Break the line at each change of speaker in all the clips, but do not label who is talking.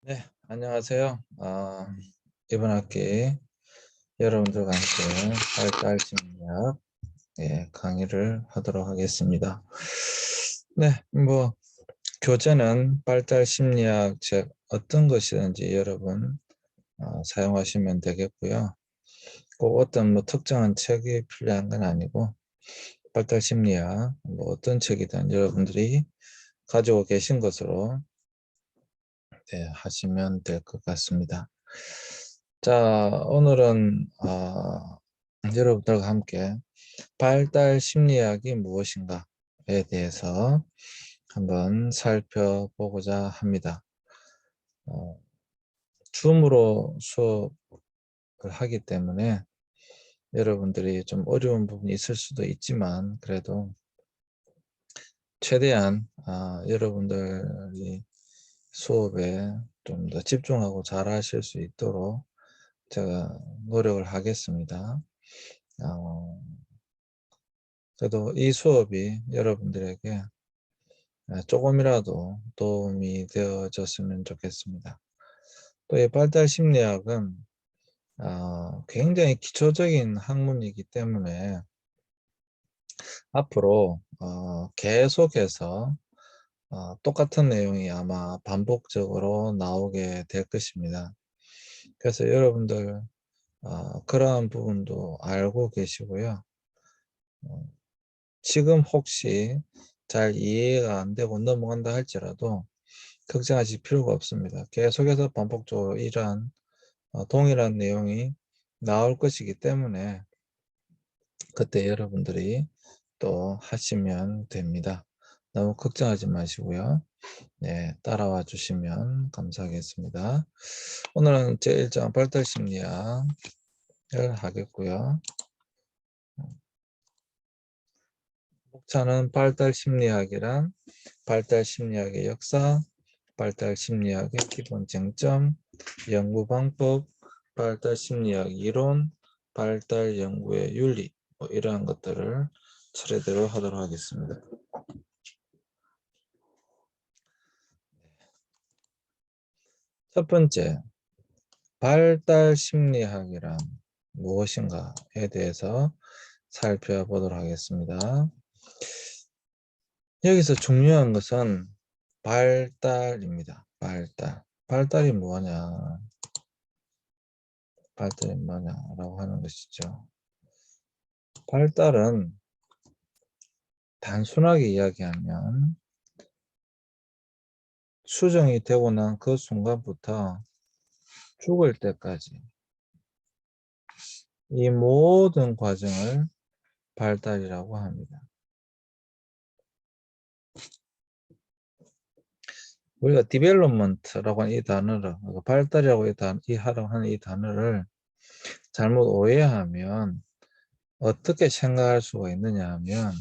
네, 안녕하세요. 이번 학기 여러분들과 함께 발달 심리학 강의를 하도록 하겠습니다. 네, 교재는 발달 심리학 책 어떤 것이든지 여러분 사용하시면 되겠고요. 꼭 어떤 특정한 책이 필요한 건 아니고 발달 심리학 어떤 책이든 여러분들이 가지고 계신 것으로 하시면 될 것 같습니다. 자, 오늘은 여러분들과 함께 발달 심리학이 무엇인가에 대해서 한번 살펴보고자 합니다. 줌으로 수업을 하기 때문에 여러분들이 좀 어려운 부분이 있을 수도 있지만 그래도 최대한 여러분들이 수업에 좀 더 집중하고 잘 하실 수 있도록 제가 노력을 하겠습니다. 어, 그래도 이 수업이 여러분들에게 조금이라도 도움이 되어졌으면 좋겠습니다. 또 이 발달 심리학은 굉장히 기초적인 학문이기 때문에 앞으로 계속해서 똑같은 내용이 아마 반복적으로 나오게 될 것입니다. 그래서 여러분들 그러한 부분도 알고 계시고요. 어, 지금 혹시 잘 이해가 안 되고 넘어간다 할지라도 걱정하실 필요가 없습니다. 계속해서 반복적으로 이러한 동일한 내용이 나올 것이기 때문에 그때 여러분들이 또 하시면 됩니다. 너무 걱정하지 마시고요. 네, 따라와 주시면 감사하겠습니다. 오늘은 제1장 발달심리학을 하겠고요. 목차는 발달심리학이란 발달심리학의 역사, 발달심리학의 기본 쟁점, 연구방법, 발달심리학 이론, 발달연구의 윤리 이러한 것들을 차례대로 하도록 하겠습니다. 첫 번째, 발달심리학이란 무엇인가에 대해서 살펴보도록 하겠습니다. 여기서 중요한 것은 발달입니다. 발달이 뭐냐? 발달이 뭐냐라고 하는 것이죠. 발달은 단순하게 이야기하면 수정이 되고 난 그 순간부터 죽을 때까지 이 모든 과정을 발달이라고 합니다. 우리가 디벨롭먼트라고 하는 이 단어를, 발달이라고 하는 이 단어를 잘못 오해하면 어떻게 생각할 수가 있느냐 하면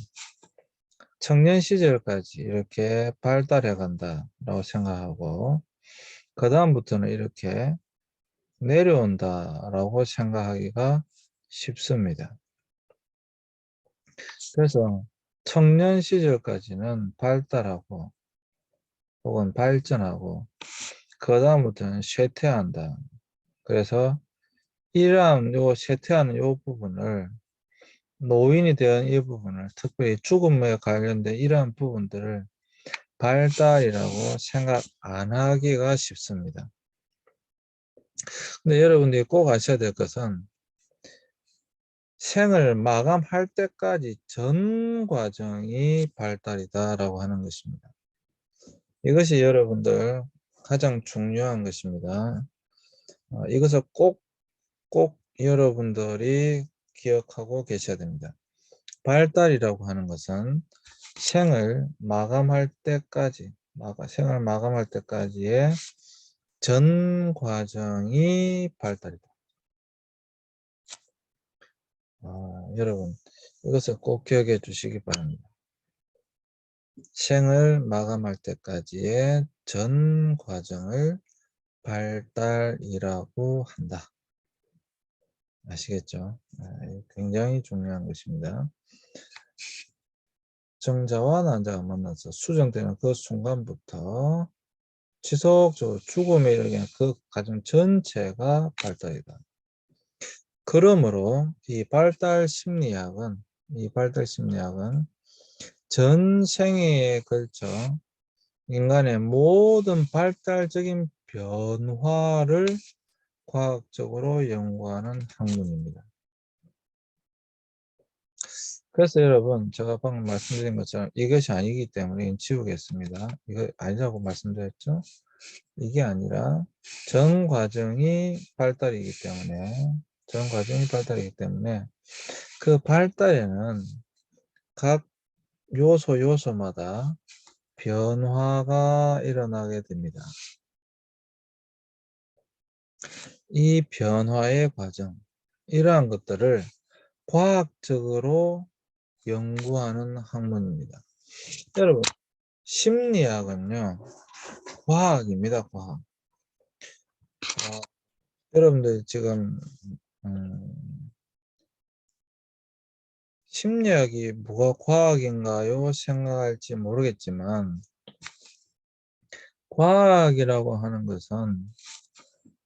청년 시절까지 이렇게 발달해 간다라고 생각하고 그 다음부터는 이렇게 내려온다라고 생각하기가 쉽습니다. 그래서 청년 시절까지는 발달하고 혹은 발전하고 그 다음부터는 쇠퇴한다. 그래서 이러한 쇠퇴하는 이 부분을 노인이 된 이 부분을 특별히 죽음에 관련된 이러한 부분들을 발달이라고 생각 안 하기가 쉽습니다. 근데 여러분들이 꼭 아셔야 될 것은 생을 마감할 때까지 전 과정이 발달이다라고 하는 것입니다. 이것이 여러분들 가장 중요한 것입니다. 이것을 꼭 여러분들이 기억하고 계셔야 됩니다. 발달이라고 하는 것은 생을 마감할 때까지의 전 과정이 발달이다. 여러분 이것을 꼭 기억해 주시기 바랍니다. 생을 마감할 때까지의 전 과정을 발달이라고 한다. 아시겠죠? 굉장히 중요한 것입니다. 정자와 난자가 만나서 수정되는 그 순간부터 지속적으로 죽음에 이르게 그 과정 전체가 발달이다. 그러므로 이 발달 심리학은 전 생애에 걸쳐 인간의 모든 발달적인 변화를 과학적으로 연구하는 학문입니다. 그래서 여러분, 제가 방금 말씀드린 것처럼 이것이 아니기 때문에 지우겠습니다. 이거 아니라고 말씀드렸죠? 이게 아니라 전 과정이 발달이기 때문에 그 발달에는 각 요소마다 변화가 일어나게 됩니다. 이 변화의 과정, 이러한 것들을 과학적으로 연구하는 학문입니다. 여러분, 심리학은요, 과학입니다, 과학. 여러분들 지금 심리학이 뭐가 과학인가요? 생각할지 모르겠지만 과학이라고 하는 것은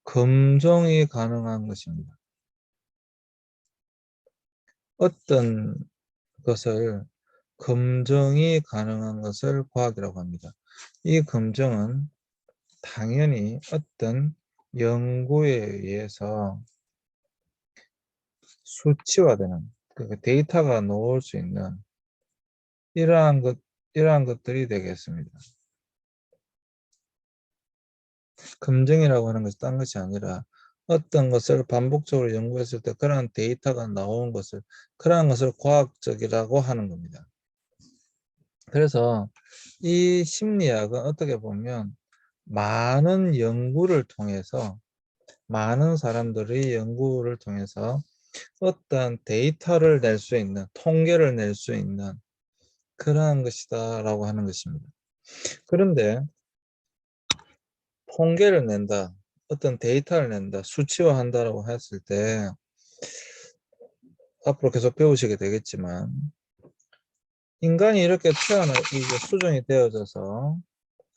검증이 가능한 것입니다. 어떤 것을 검증이 가능한 것을 과학이라고 합니다. 이 검증은 당연히 어떤 연구에 의해서 수치화되는 그 데이터가 나올 수 있는 이러한 것들이 되겠습니다. 검증이라고 하는 것이 딴 것이 아니라 어떤 것을 반복적으로 연구했을 때 그러한 데이터가 나온 것을, 그러한 것을 과학적이라고 하는 겁니다. 그래서 이 심리학은 어떻게 보면 많은 사람들의 연구를 통해서 어떤 데이터를 낼 수 있는, 통계를 낼 수 있는 그러한 것이다 라고 하는 것입니다. 그런데 통계를 낸다, 어떤 데이터를 낸다, 수치화한다라고 했을 때 앞으로 계속 배우시게 되겠지만 인간이 이렇게 이제 수정이 되어져서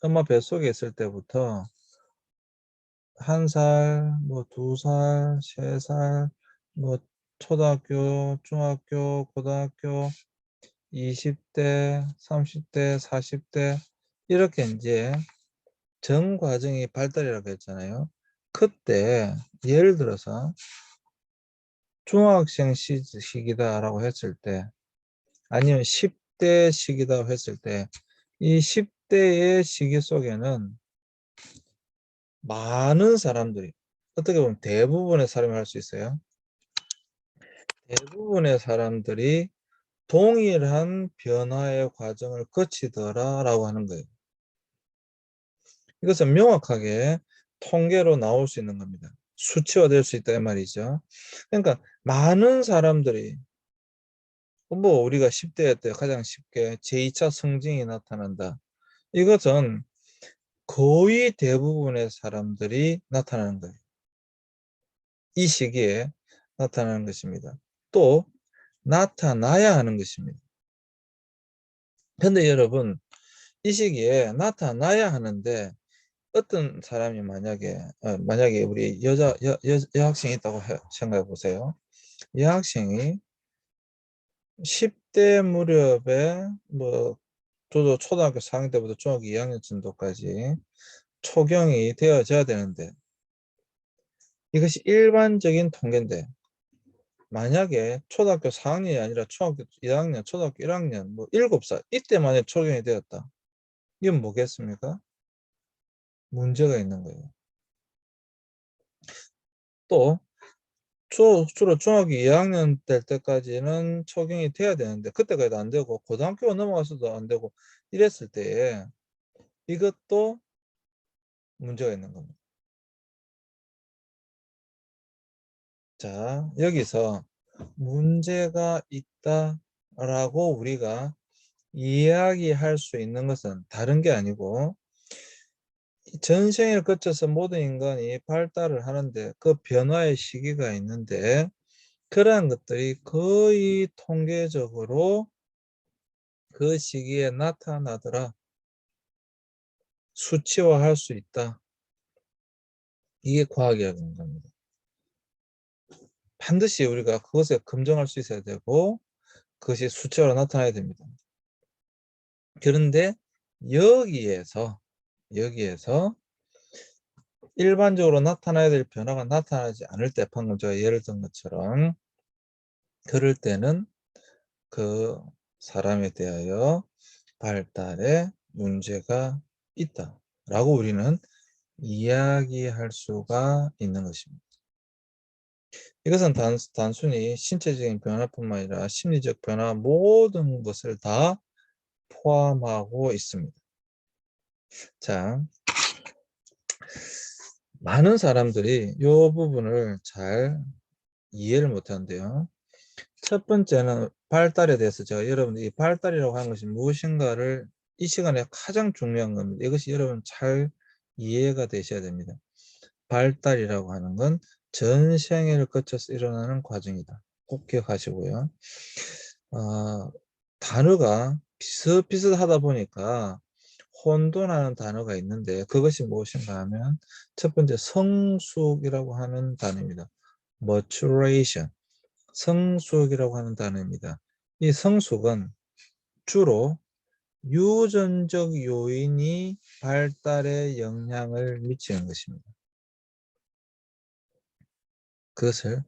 엄마 뱃속에 있을 때부터 1살, 뭐 2살, 3살, 뭐 초등학교, 중학교, 고등학교, 20대, 30대, 40대 이렇게 이제 전 과정이 발달이라고 했잖아요. 그때 예를 들어서 중학생 시기다라고 했을 때 아니면 10대 시기다 했을 때 이 10대의 시기 속에는 많은 사람들이 어떻게 보면 대부분의 사람이 할 수 있어요. 대부분의 사람들이 동일한 변화의 과정을 거치더라라고 하는 거예요. 이것은 명확하게 통계로 나올 수 있는 겁니다. 수치화될 수 있다 이 말이죠. 그러니까 많은 사람들이 뭐 우리가 10대 때 가장 쉽게 제2차 성징이 나타난다. 이것은 거의 대부분의 사람들이 나타나는 거예요. 이 시기에 나타나는 것입니다. 또 나타나야 하는 것입니다. 근데 여러분, 이 시기에 나타나야 하는데 어떤 사람이 만약에 우리 여학생이 있다고 생각해 보세요. 여학생이 10대 무렵에 뭐 저도 초등학교 4학년 때부터 중학교 2학년 정도까지 초경이 되어져야 되는데 이것이 일반적인 통계인데 만약에 초등학교 4학년이 아니라 초등학교 2학년, 초등학교 1학년, 뭐 7살 이때만에 초경이 되었다. 이건 뭐겠습니까? 문제가 있는 거예요. 또 주로 중학교 2학년 될 때까지는 초경이 돼야 되는데 그때까지도 안 되고 고등학교 넘어가서도 안 되고 이랬을 때에 이것도 문제가 있는 겁니다. 자, 여기서 문제가 있다라고 우리가 이야기할 수 있는 것은 다른 게 아니고 전생을 거쳐서 모든 인간이 발달을 하는데 그 변화의 시기가 있는데 그러한 것들이 거의 통계적으로 그 시기에 나타나더라. 수치화할 수 있다. 이게 과학이라는 겁니다. 반드시 우리가 그것을 검증할 수 있어야 되고 그것이 수치화로 나타나야 됩니다. 그런데 여기에서 일반적으로 나타나야 될 변화가 나타나지 않을 때, 방금 제가 예를 든 것처럼 그럴 때는 그 사람에 대하여 발달에 문제가 있다라고 우리는 이야기할 수가 있는 것입니다. 이것은 단순히 신체적인 변화뿐만 아니라 심리적 변화, 모든 것을 다 포함하고 있습니다. 자, 많은 사람들이 이 부분을 잘 이해를 못하는데요. 첫 번째는 발달에 대해서 제가 여러분들이 발달이라고 하는 것이 무엇인가를 이 시간에 가장 중요한 겁니다. 이것이 여러분 잘 이해가 되셔야 됩니다. 발달이라고 하는 건 전 생애를 거쳐서 일어나는 과정이다. 꼭 기억하시고요. 단어가 비슷비슷하다 보니까 혼돈하는 단어가 있는데 그것이 무엇인가 하면 첫 번째 성숙이라고 하는 단어입니다. maturation, 성숙이라고 하는 단어입니다. 이 성숙은 주로 유전적 요인이 발달에 영향을 미치는 것입니다. 그것을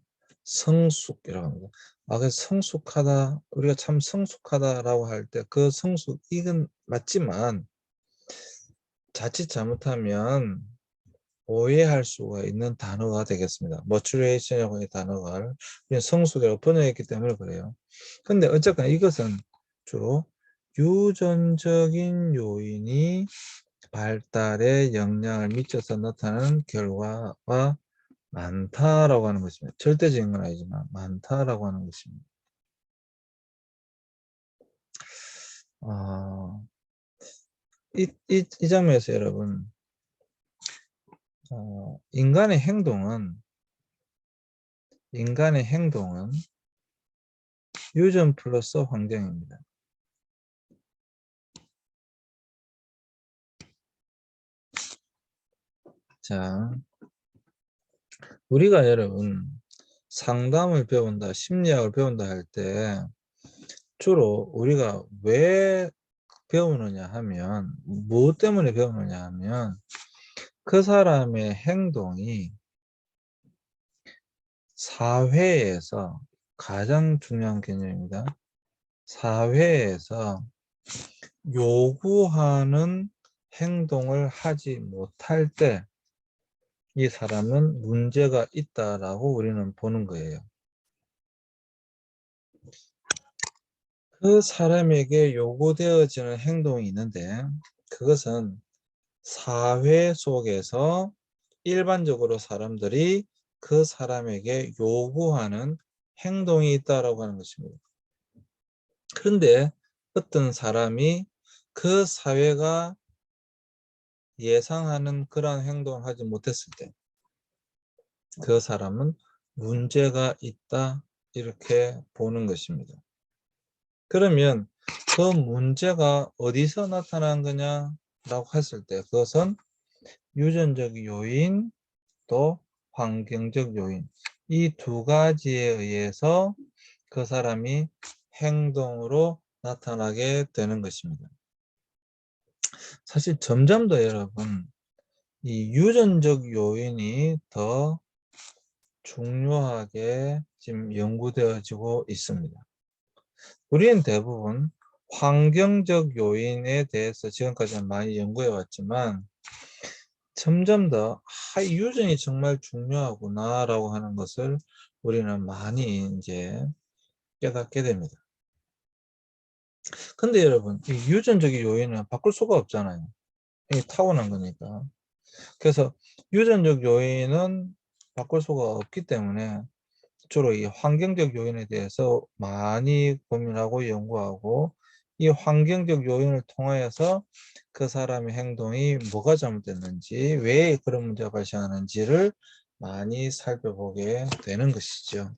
성숙이라고 합니다. 그래서 성숙하다, 우리가 참 성숙하다라고 할 때 그 성숙, 이건 맞지만 자칫 잘못하면 오해할 수가 있는 단어가 되겠습니다. maturation이라고 하는 단어가 성숙이라고 번역했기 때문에 그래요. 근데 어쨌거나 이것은 주로 유전적인 요인이 발달에 영향을 미쳐서 나타나는 결과가 많다라고 하는 것입니다. 절대적인 건 아니지만 많다라고 하는 것입니다. 이 장면에서 여러분, 인간의 행동은 유전 플러스 환경입니다. 자, 우리가 여러분 상담을 배운다, 심리학을 배운다 할 때 주로 우리가 왜 배우느냐 하면, 무엇 때문에 배우느냐 하면 그 사람의 행동이 사회에서, 가장 중요한 개념입니다. 사회에서 요구하는 행동을 하지 못할 때 이 사람은 문제가 있다라고 우리는 보는 거예요. 그 사람에게 요구되어지는 행동이 있는데 그것은 사회 속에서 일반적으로 사람들이 그 사람에게 요구하는 행동이 있다라고 하는 것입니다. 그런데 어떤 사람이 그 사회가 예상하는 그런 행동을 하지 못했을 때 그 사람은 문제가 있다, 이렇게 보는 것입니다. 그러면 그 문제가 어디서 나타난 거냐라고 했을 때 그것은 유전적 요인 또 환경적 요인, 이 두 가지에 의해서 그 사람이 행동으로 나타나게 되는 것입니다. 사실 점점 더 여러분 이 유전적 요인이 더 중요하게 지금 연구되어지고 있습니다. 우리는 대부분 환경적 요인에 대해서 지금까지는 많이 연구해 왔지만 점점 더 유전이 정말 중요하구나 라고 하는 것을 우리는 많이 이제 깨닫게 됩니다. 근데 여러분, 이 유전적인 요인은 바꿀 수가 없잖아요. 이게 타고난 거니까. 그래서 유전적 요인은 바꿀 수가 없기 때문에 주로 이 환경적 요인에 대해서 많이 고민하고 연구하고 이 환경적 요인을 통하여서 그 사람의 행동이 뭐가 잘못됐는지, 왜 그런 문제가 발생하는지를 많이 살펴보게 되는 것이죠.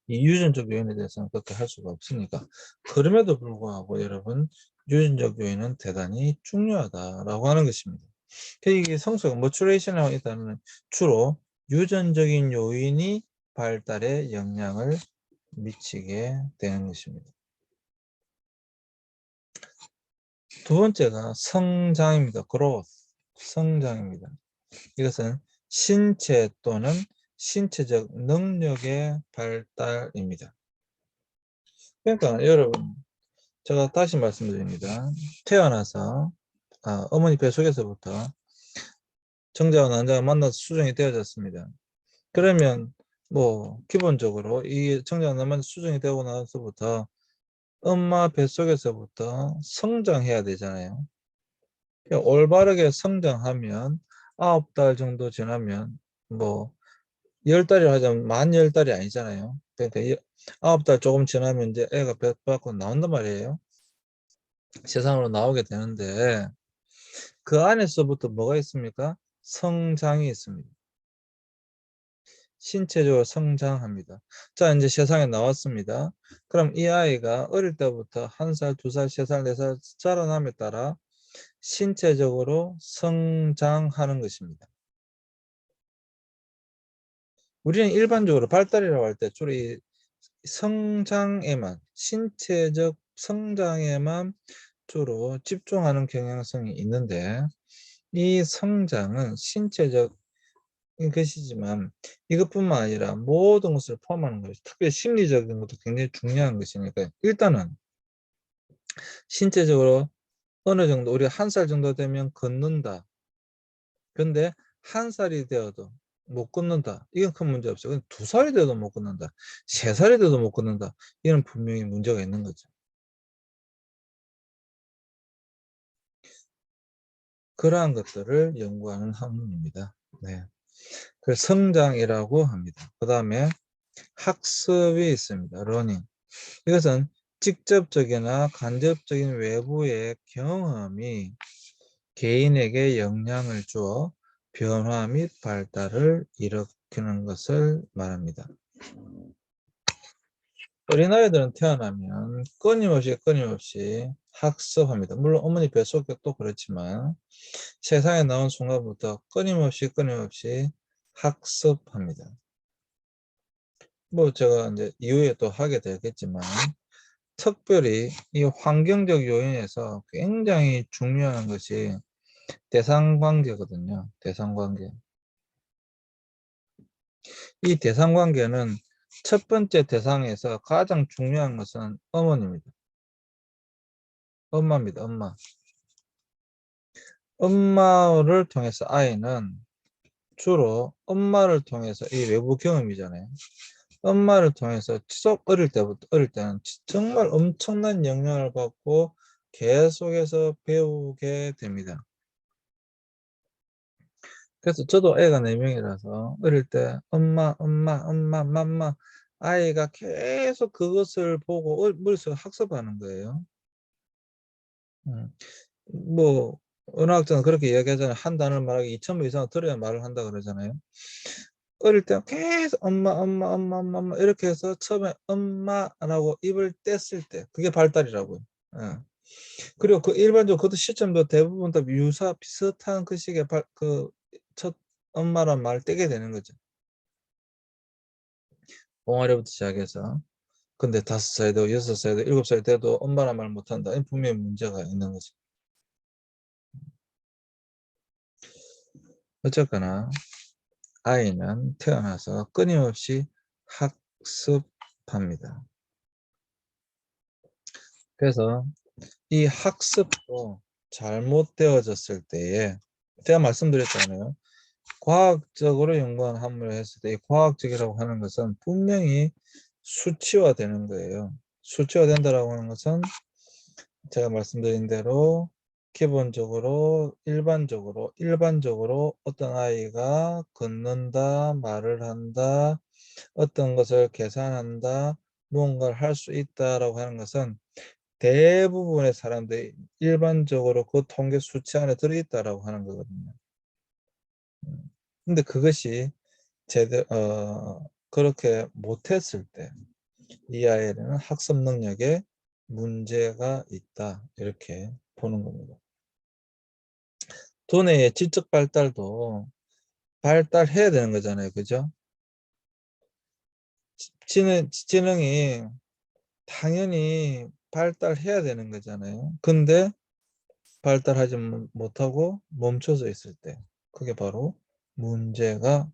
이 유전적 요인에 대해서는 그렇게 할 수가 없으니까. 그럼에도 불구하고 여러분 유전적 요인은 대단히 중요하다라고 하는 것입니다. 이게 성숙, 머추레이션이라고 일단은 주로 유전적인 요인이 발달에 영향을 미치게 되는 것입니다. 두 번째가 성장입니다. growth, 성장입니다. 이것은 신체 또는 신체적 능력의 발달입니다. 그러니까 여러분, 제가 다시 말씀드립니다. 태어나서 어머니 뱃속에서부터 정자와 난자가 만나서 수정이 되어졌습니다. 그러면 뭐 기본적으로 이 정자와 난자가 수정이 되고 나서부터 엄마 뱃속에서부터 성장해야 되잖아요. 올바르게 성장하면 9달 정도 지나면 뭐 10달이라 하자면 만 10달이 아니잖아요. 그러니까 9달 조금 지나면 이제 애가 배 밖으로 나온단 말이에요. 세상으로 나오게 되는데 그 안에서부터 뭐가 있습니까? 성장이 있습니다. 신체적으로 성장합니다. 자, 이제 세상에 나왔습니다. 그럼 이 아이가 어릴 때부터 1살, 2살, 3살, 4살 자라남에 따라 신체적으로 성장하는 것입니다. 우리는 일반적으로 발달이라고 할 때 주로 이 성장에만, 신체적 성장에만 주로 집중하는 경향성이 있는데 이 성장은 신체적 것이지만 이것뿐만 아니라 모든 것을 포함하는 것이 특별히 심리적인 것도 굉장히 중요한 것이니까 일단은 신체적으로 어느 정도 우리가 1살 정도 되면 걷는다. 근데 1살이 되어도 못 걷는다. 이건 큰 문제 없어요. 2살이 돼도 못 걷는다. 3살이 돼도 못 걷는다. 이건 분명히 문제가 있는 거죠. 그러한 것들을 연구하는 학문입니다. 네. 그 성장이라고 합니다. 그 다음에 학습이 있습니다. 러닝. 이것은 직접적이나 간접적인 외부의 경험이 개인에게 영향을 주어 변화 및 발달을 일으키는 것을 말합니다. 어린아이들은 태어나면 끊임없이 학습합니다. 물론 어머니 뱃속도 그렇지만 세상에 나온 순간부터 끊임없이 학습합니다. 뭐 제가 이제 이후에 또 하게 되겠지만 특별히 이 환경적 요인에서 굉장히 중요한 것이 대상관계거든요. 대상관계. 이 대상관계는 첫 번째 대상에서 가장 중요한 것은 어머니입니다. 엄마입니다. 엄마. 엄마를 통해서 아이는 주로 엄마를 통해서 이 외부 경험이잖아요. 엄마를 통해서 어릴 때는 정말 엄청난 영향을 받고 계속해서 배우게 됩니다. 그래서 저도 애가 4명이라서 어릴 때 엄마, 맘마 아이가 계속 그것을 보고 머릿속에 학습하는 거예요. 뭐 어느 학자는 그렇게 이야기하잖아요. 한 단어를 말하기 2,000번 이상 들어야 말을 한다 그러잖아요. 어릴 때 계속 엄마 이렇게 해서 처음에 엄마라고 입을 뗐을 때 그게 발달이라고요. 예. 그리고 그 일반적으로 그것도 시점도 대부분 다 비슷한 그 시기에 그 첫 엄마란 말을 떼게 되는 거죠. 동아리부터 시작해서. 근데 5살 돼도 6살 돼도 7살 돼도 엄마란 말 못한다. 분명히 문제가 있는 거죠. 어쨌거나 아이는 태어나서 끊임없이 학습합니다. 그래서 이 학습도 잘못되어졌을 때에 제가 말씀드렸잖아요. 과학적으로 연구한 학문을 했을 때 이 과학적이라고 하는 것은 분명히 수치화되는 거예요. 수치화된다라고 하는 것은 제가 말씀드린 대로 기본적으로 일반적으로 어떤 아이가 걷는다, 말을 한다, 어떤 것을 계산한다, 무언가를 할 수 있다라고 하는 것은 대부분의 사람들이 일반적으로 그 통계 수치 안에 들어있다라고 하는 거거든요. 근데 그것이 그렇게 못했을 때 이 아이는 학습 능력에 문제가 있다. 이렇게 보는 겁니다. 두뇌의 지적 발달도 발달해야 되는 거잖아요. 그죠? 지능이 당연히 발달해야 되는 거잖아요. 근데 발달하지 못하고 멈춰져 있을 때 그게 바로 문제가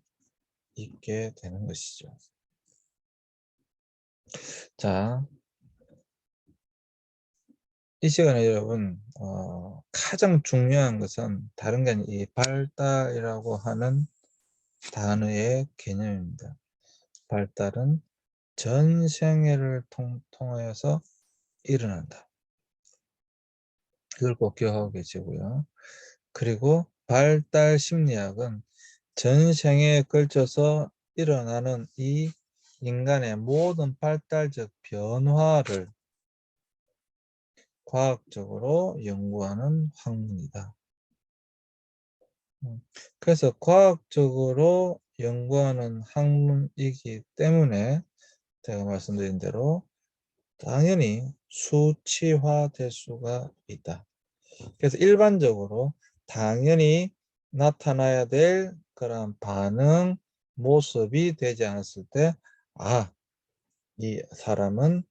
있게 되는 것이죠. 자, 이 시간에 여러분 가장 중요한 것은 다른 게 아니라 이 발달이라고 하는 단어의 개념입니다. 발달은 전 생애를 통하여서 일어난다. 이걸 꼭 기억하고 계시고요. 그리고 발달 심리학은 전 생애에 걸쳐서 일어나는 이 인간의 모든 발달적 변화를 과학적으로 연구하는 학문이다. 그래서 과학적으로 연구하는 학문이기 때문에 제가 말씀드린 대로 당연히 수치화될 수가 있다. 그래서 일반적으로 당연히 나타나야 될 그런 반응, 모습이 되지 않았을 때, 아, 이 사람은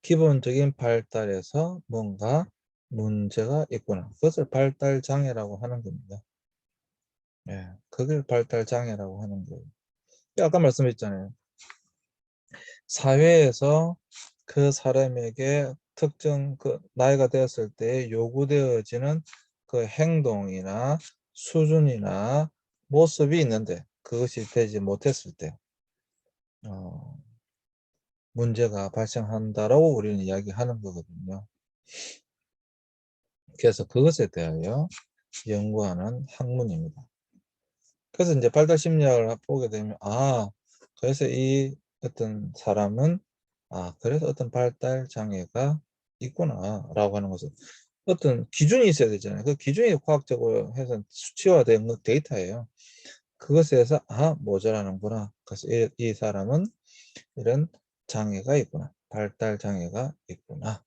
기본적인 발달에서 뭔가 문제가 있구나. 그것을 발달장애라고 하는 겁니다. 예, 그걸 발달장애라고 하는 거예요. 아까 말씀했잖아요. 사회에서 그 사람에게 특정 그 나이가 되었을 때 요구되어지는 그 행동이나 수준이나 모습이 있는데 그것이 되지 못했을 때 문제가 발생한다라고 우리는 이야기하는 거거든요. 그래서 그것에 대하여 연구하는 학문입니다. 그래서 이제 발달 심리학을 보게 되면 그래서 이 어떤 사람은 그래서 어떤 발달 장애가 있구나라고 하는 것은 어떤 기준이 있어야 되잖아요. 그 기준이 과학적으로 해서 수치화된 데이터예요. 그것에 대해서 모자라는구나. 그래서 이 사람은 이런 장애가 있구나. 발달 장애가 있구나.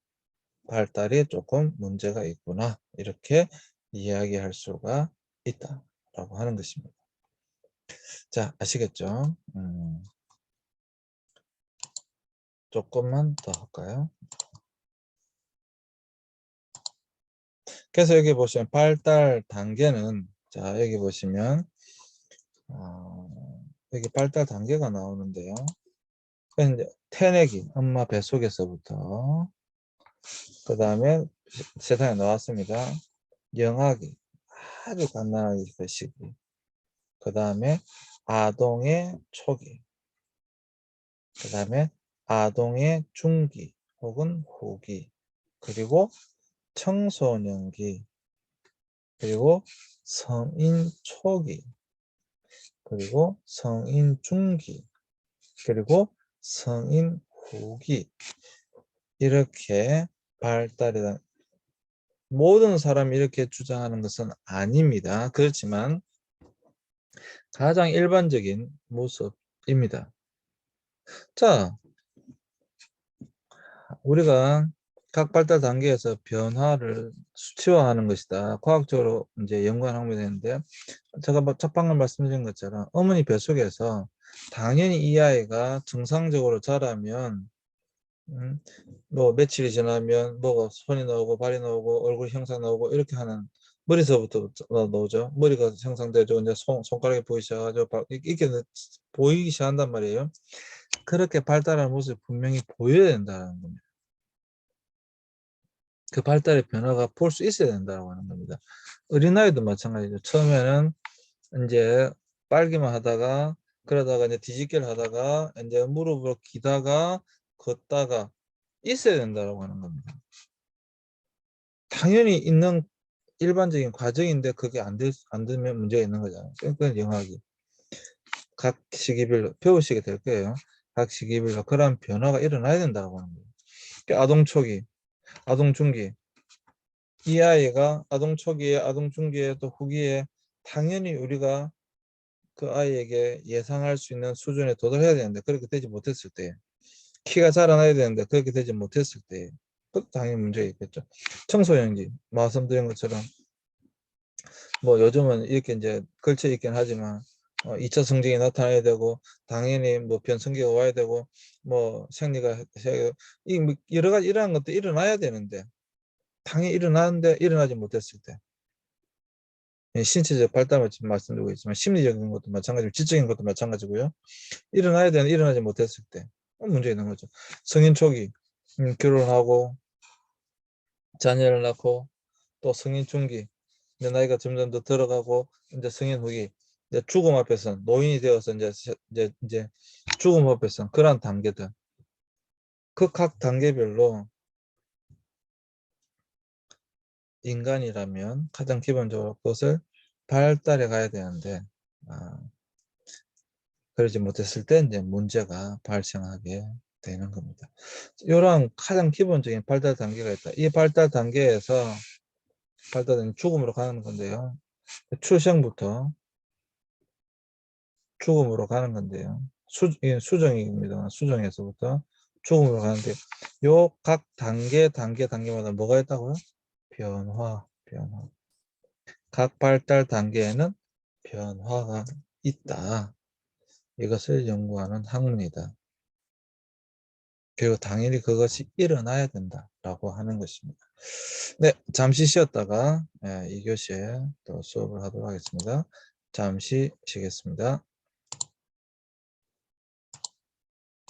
발달이 조금 문제가 있구나. 이렇게 이야기할 수가 있다라고 하는 것입니다. 자, 아시겠죠? 조금만 더 할까요? 그래서 여기 보시면 발달 단계는, 자, 여기 보시면 여기 발달 단계가 나오는데요. 이제 태내기, 엄마 뱃속에서부터 그 다음에 세상에 나왔습니다. 영아기, 아주 갓난아기 그 시기. 그 다음에 아동의 초기. 그 다음에 아동의 중기 혹은 후기. 그리고 청소년기. 그리고 성인 초기. 그리고 성인 중기. 그리고 성인 후기. 이렇게 발달이 모든 사람이 이렇게 주장하는 것은 아닙니다. 그렇지만 가장 일반적인 모습입니다. 자, 우리가 각 발달 단계에서 변화를 수치화하는 것이다. 과학적으로 이제 연구한 학문이 되는데, 제가 첫 방금 말씀드린 것처럼 어머니 뱃속에서 당연히 이 아이가 정상적으로 자라면 뭐 며칠이 지나면 뭐가 손이 나오고 발이 나오고 얼굴 형상 나오고 이렇게 하는 머리서부터 나오죠. 머리가 형성되죠. 이제 손가락이 보이기 시작하죠. 이렇게 보이기 시작한단 말이에요. 그렇게 발달하는 모습이 분명히 보여야 된다는 겁니다. 그 발달의 변화가 볼 수 있어야 된다고 하는 겁니다. 어린아이도 마찬가지죠. 처음에는 이제 빨기만 하다가 그러다가 이제 뒤집기를 하다가 이제 무릎으로 기다가 걷다가 있어야 된다고 하는 겁니다. 당연히 있는 일반적인 과정인데 그게 안 되면 문제가 있는 거잖아요. 그건 영학이 각 시기별로 배우시게 될 거예요. 각 시기별로 그런 변화가 일어나야 된다고 하는 거예요. 아동 초기, 아동 중기, 이 아이가 아동 초기에, 아동 중기에 또 후기에 당연히 우리가 그 아이에게 예상할 수 있는 수준에 도달해야 되는데 그렇게 되지 못했을 때 키가 자라나야 되는데 그렇게 되지 못했을 때 그것도 당연히 문제가 있겠죠. 청소년기 말씀드린 것처럼 뭐 요즘은 이렇게 이제 걸쳐 있긴 하지만 2차 성징이 나타나야 되고 당연히 뭐 변성기가 와야 되고 뭐 생리가 이 여러 가지 이러한 것도 일어나야 되는데 당연히 일어나는데 일어나지 못했을 때 신체적 발달을 지금 말씀드리고 있지만 심리적인 것도 마찬가지고 지적인 것도 마찬가지고요. 일어나야 되는데 일어나지 못했을 때 문제 있는 거죠. 성인 초기 결혼하고 자녀를 낳고 또 성인 중기 이제 나이가 점점 더 들어가고 이제 성인 후기 이제 죽음 앞에서 노인이 되어서 이제 죽음 앞에서 그런 단계들 그 각 단계별로 인간이라면 가장 기본적으로 그것을 발달해 가야 되는데 아, 그러지 못했을 때 이제 문제가 발생하게 되는 겁니다. 이러한 가장 기본적인 발달 단계가 있다. 이 발달 단계에서 발달은 죽음으로 가는 건데요. 출생부터 죽음으로 가는 건데요. 수정입니다. 수정에서부터 죽음으로 가는데 요 각 단계마다 뭐가 있다고요? 변화. 각 발달 단계에는 변화가 있다. 이것을 연구하는 학문이다. 그리고 당연히 그것이 일어나야 된다라고 하는 것입니다. 네, 잠시 쉬었다가 2교시에 또 수업을 하도록 하겠습니다. 잠시 쉬겠습니다.